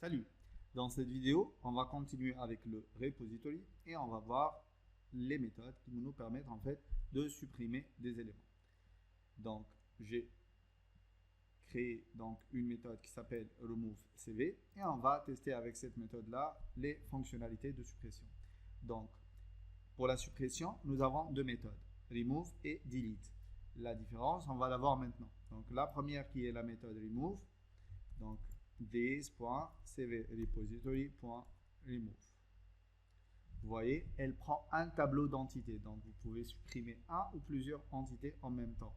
Salut! Dans cette vidéo, on va continuer avec le repository et on va voir les méthodes qui vont nous permettre en fait de supprimer des éléments. Donc, j'ai créé une méthode qui s'appelle removeCV et on va tester avec cette méthode-là les fonctionnalités de suppression. Donc, pour la suppression, nous avons deux méthodes, remove et delete. La différence, on va la voir maintenant. Donc, la première qui est la méthode remove, donc this.cvrepository.remove. Vous voyez, elle prend un tableau d'entités. Donc, vous pouvez supprimer un ou plusieurs entités en même temps.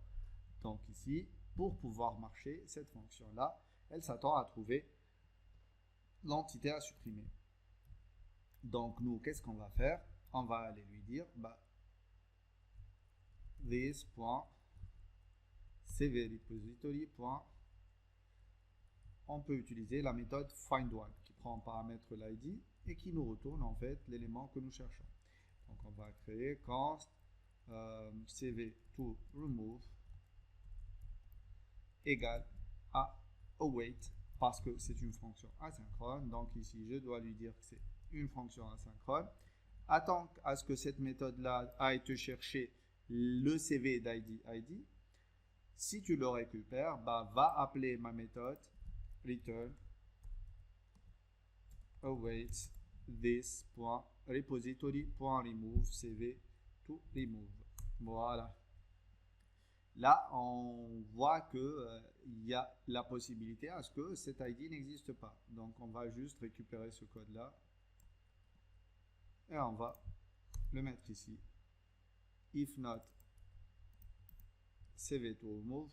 Donc ici, pour pouvoir marcher, cette fonction-là, elle s'attend à trouver l'entité à supprimer. Donc, nous, qu'est-ce qu'on va faire? On va aller lui dire, this.cvrepository. On peut utiliser la méthode findOne qui prend en paramètre l'id et qui nous retourne en fait l'élément que nous cherchons. Donc on va créer const cv to remove égale à await parce que c'est une fonction asynchrone. Donc ici je dois lui dire que c'est une fonction asynchrone. Attends à ce que cette méthode là aille te chercher le cv d'id. Si tu le récupères, va appeler ma méthode return await this.repository.remove cv to remove. Voilà. Là, on voit que il y a la possibilité à ce que cet ID n'existe pas. Donc, on va juste récupérer ce code-là et on va le mettre ici. If not cv to remove,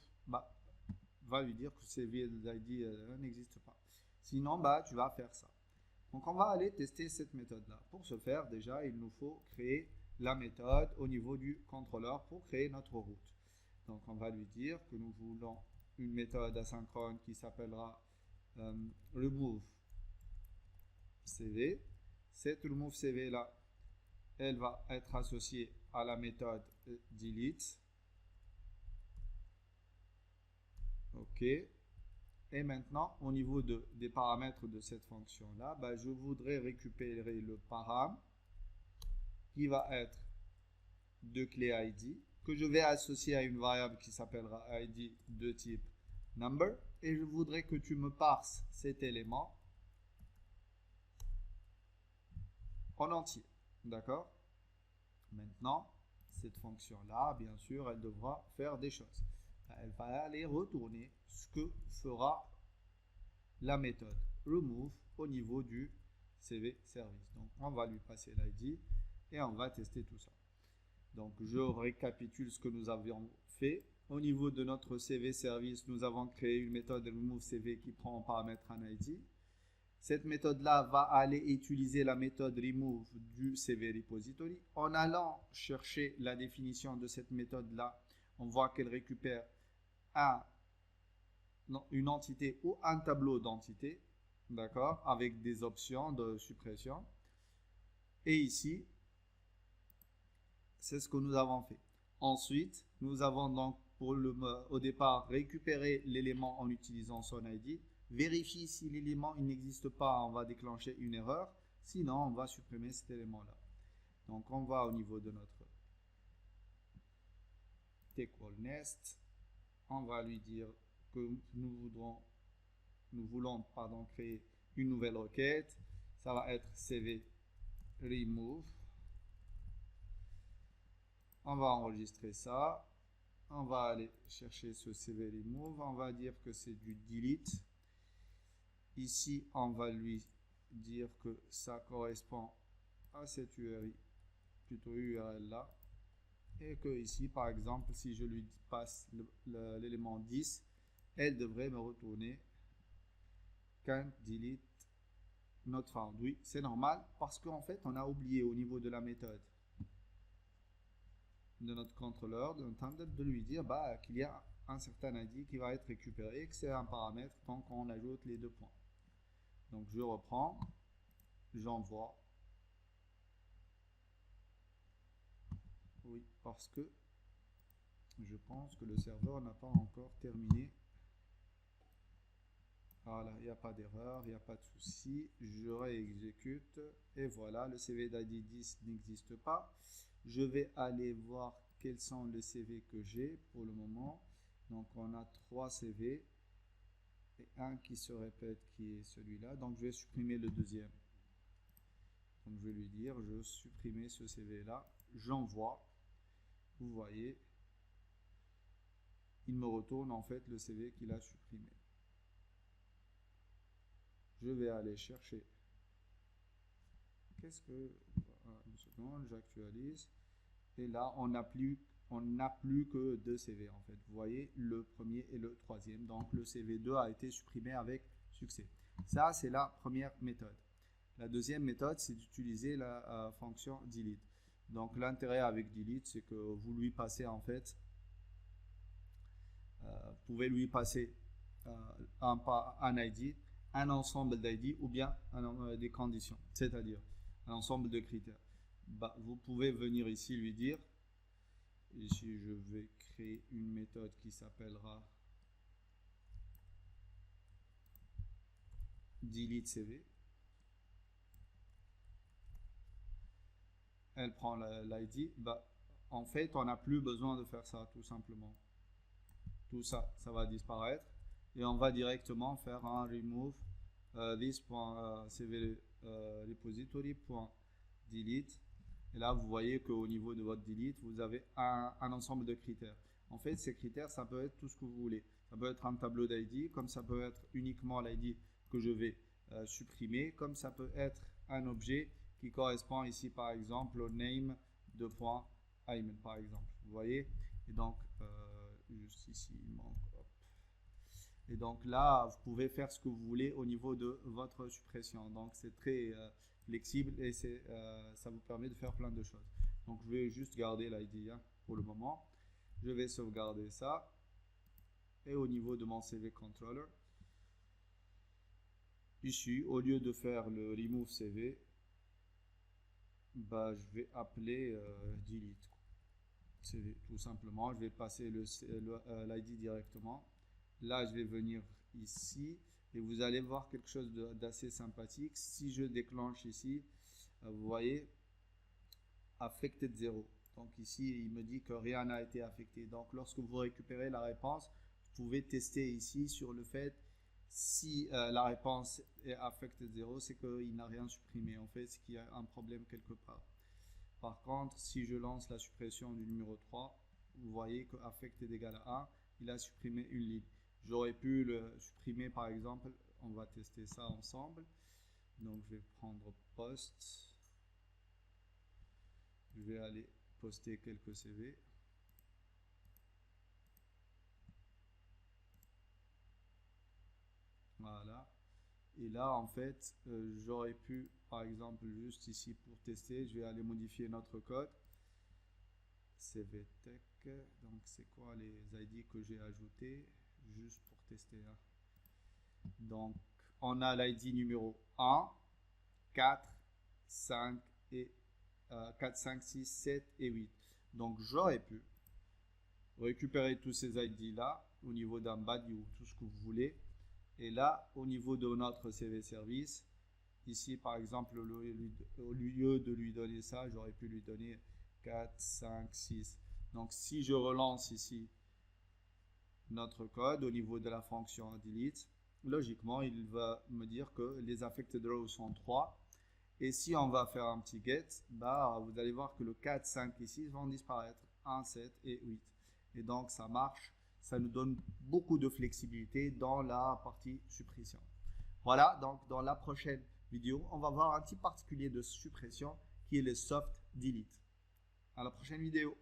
va lui dire que cv ID n'existe pas. Sinon, tu vas faire ça. Donc, on va aller tester cette méthode-là. Pour ce faire, déjà, il nous faut créer la méthode au niveau du contrôleur pour créer notre route. Donc, on va lui dire que nous voulons une méthode asynchrone qui s'appellera removeCV. Cette removeCV-là, elle va être associée à la méthode delete. OK. Et maintenant, au niveau des paramètres de cette fonction-là, je voudrais récupérer le param qui va être de clé ID que je vais associer à une variable qui s'appellera ID de type number. Et je voudrais que tu me parses cet élément en entier. D'accord? Maintenant, cette fonction-là, bien sûr, elle devra faire des choses. Elle va aller retourner ce que fera la méthode remove au niveau du CV service. Donc, on va lui passer l'ID et on va tester tout ça. Donc, je récapitule ce que nous avions fait. Au niveau de notre CV service, nous avons créé une méthode removeCV qui prend en paramètre un ID. Cette méthode-là va aller utiliser la méthode remove du CV repository. En allant chercher la définition de cette méthode-là, on voit qu'elle récupère une entité ou un tableau d'entités, d'accord, avec des options de suppression. Et ici, c'est ce que nous avons fait. Ensuite, nous avons donc au départ récupéré l'élément en utilisant son ID. Vérifie si l'élément n'existe pas, on va déclencher une erreur. Sinon, on va supprimer cet élément-là. Donc, on va au niveau de notre TCallNest. On va lui dire que nous voulons créer une nouvelle requête. Ça va être cv remove. On va enregistrer ça. On va aller chercher ce cv remove. On va dire que c'est du delete. Ici, on va lui dire que ça correspond à cette URI, plutôt URL là. Et que ici, par exemple, si je lui passe l'élément 10, elle devrait me retourner can't delete not found. Oui, c'est normal parce qu'en fait, on a oublié au niveau de la méthode de notre contrôleur, de notre handle, de lui dire qu'il y a un certain ID qui va être récupéré et que c'est un paramètre tant qu'on ajoute les deux points. Donc, je reprends, j'envoie. Oui, parce que je pense que le serveur n'a pas encore terminé Voilà, il n'y a pas d'erreur, il n'y a pas de souci. Je réexécute et voilà, le CV d'ID 10 n'existe pas. Je vais aller voir quels sont les CV que j'ai pour le moment. Donc on a 3 CV et un qui se répète qui est celui-là. Donc je vais supprimer le deuxième. Donc je vais lui dire, je supprimer ce CV là, j'envoie. Vous voyez, il me retourne en fait le CV qu'il a supprimé. Je vais aller chercher. Qu'est-ce que... Une seconde, j'actualise. Et là, on n'a plus que 2 CV en fait. Vous voyez, le premier et le troisième. Donc le CV2 a été supprimé avec succès. Ça, c'est la première méthode. La deuxième méthode, c'est d'utiliser la fonction delete. Donc l'intérêt avec delete, c'est que vous lui passez en fait, vous pouvez lui passer un ID, un ensemble d'ID ou bien des conditions, c'est-à-dire un ensemble de critères. Bah, vous pouvez venir ici lui dire, ici je vais créer une méthode qui s'appellera delete CV. Elle prend l'ID. Bah, en fait, on n'a plus besoin de faire ça, tout simplement. Tout ça, ça va disparaître. Et on va directement faire un remove this.cv repository.delete. Et là, vous voyez qu'au niveau de votre delete, vous avez un ensemble de critères. En fait, ces critères, ça peut être tout ce que vous voulez. Ça peut être un tableau d'ID, comme ça peut être uniquement l'ID que je vais supprimer, comme ça peut être un objet qui correspond ici, par exemple, au name de .ayman, par exemple. Vous voyez? Et donc, juste ici, il manque. Hop. Et donc là, vous pouvez faire ce que vous voulez au niveau de votre suppression. Donc, c'est très flexible et ça vous permet de faire plein de choses. Donc, je vais juste garder l'ID hein, pour le moment. Je vais sauvegarder ça. Et au niveau de mon CV controller, ici, au lieu de faire le remove CV, bah, je vais appeler delete CV tout simplement. Je vais passer l'ID directement. Là, je vais venir ici et vous allez voir quelque chose d'assez sympathique. Si je déclenche ici, vous voyez, affected 0. Donc ici, il me dit que rien n'a été affecté. Donc lorsque vous récupérez la réponse, vous pouvez tester ici sur le fait si la réponse est affected 0, c'est qu'il n'a rien supprimé. En fait, c'est qu'il y a un problème quelque part. Par contre, si je lance la suppression du numéro 3, vous voyez que affected égale à 1, il a supprimé une ligne. J'aurais pu le supprimer par exemple, on va tester ça ensemble. Donc je vais prendre post, je vais aller poster quelques CV. Voilà. Et là en fait, j'aurais pu par exemple juste ici pour tester, je vais aller modifier notre code. CVTech, donc c'est quoi les ID que j'ai ajoutés juste pour tester hein. Donc on a l'ID numéro 1, 4, 5 et 4, 5, 6, 7 et 8. Donc j'aurais pu récupérer tous ces ID là au niveau d'un body ou tout ce que vous voulez. Et là, au niveau de notre CV service, ici par exemple, au lieu de lui donner ça, j'aurais pu lui donner 4, 5, 6. Donc si je relance ici notre code au niveau de la fonction delete, logiquement, il va me dire que les affected rows sont 3. Et si on va faire un petit get, bah, vous allez voir que le 4, 5 et 6 vont disparaître. 1, 7 et 8. Et donc, ça marche. Ça nous donne beaucoup de flexibilité dans la partie suppression. Voilà, donc dans la prochaine vidéo, on va voir un type particulier de suppression qui est le soft delete. À la prochaine vidéo.